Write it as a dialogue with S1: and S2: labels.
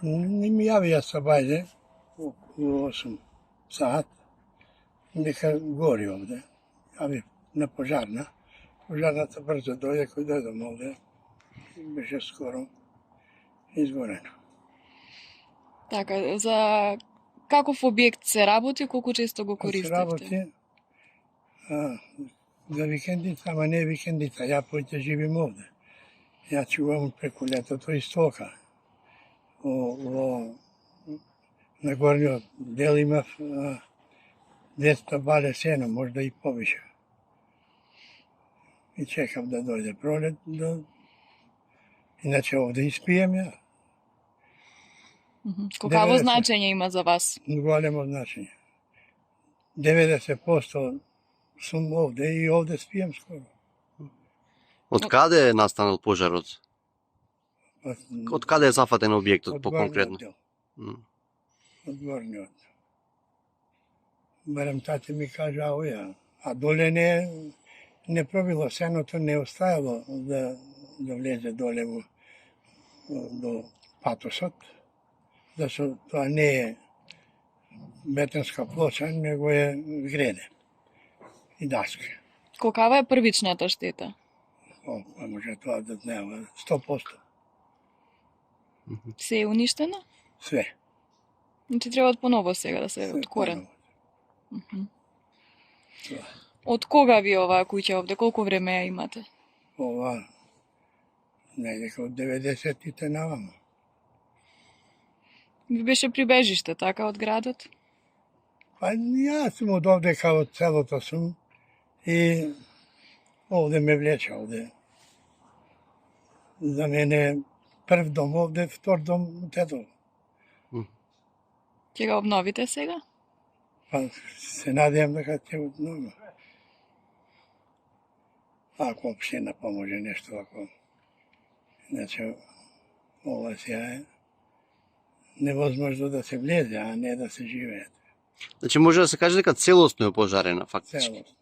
S1: Не ми јавија се бајде у 8 сат, дека гори овде. Јави на пожарна. Пожарната брзо дојде, кој дојдам овде. Беше скоро изгорено.
S2: Така, за каков објект се работи, колку често го
S1: Се
S2: користевте?
S1: работи за викендица, ама не викендица. Ја поќе живим овде. Ја чувам преку летото и стока. На горниот дел имав 200 бале сено, можда и повише. И чекав да дојде пролет, иначе овде испиjem ја.
S2: Колкаво
S1: 90.
S2: значење има за вас?
S1: Големо значење. 90% сум овде и овде спиjem скоро.
S3: Од каде е настанал пожарот? Од каде е зафатен објектот
S1: Од
S3: по-конкретно?
S1: горниот дел.
S3: М.
S1: Од горниот. Барем тате ми кажа овоја, а доле не пробило, сеното не оставило да влезе доле до патосот, зашто тоа не е бетонска плоча, него е греде и даска.
S2: Колкава е првичната штета?
S1: Може тоа да знаеме, 100%.
S2: Се е уништено?
S1: Све.
S2: Значи треба од поново сега да се
S1: Све
S2: од корен.
S1: поново. Тоа.
S2: Од кога ви е оваа куќа овде? Колку време ја имате?
S1: Ова, најдека од 90-тите наваму.
S2: Ви беше прибежиште, така, од градот?
S1: Па јас сум од овде, као од селото сум, и овде ме влече овде. За мене прв дом овде, втор дом тето.
S2: Ќе го обновите сега?
S1: Па се надевам дека ќе обновам. Ако општина поможе нешто, ако... Значи, ова сега е невозможно да се влезе, а не да се живее.
S3: Значи може да се каже дека целосно е пожарена фактички.
S1: Целост.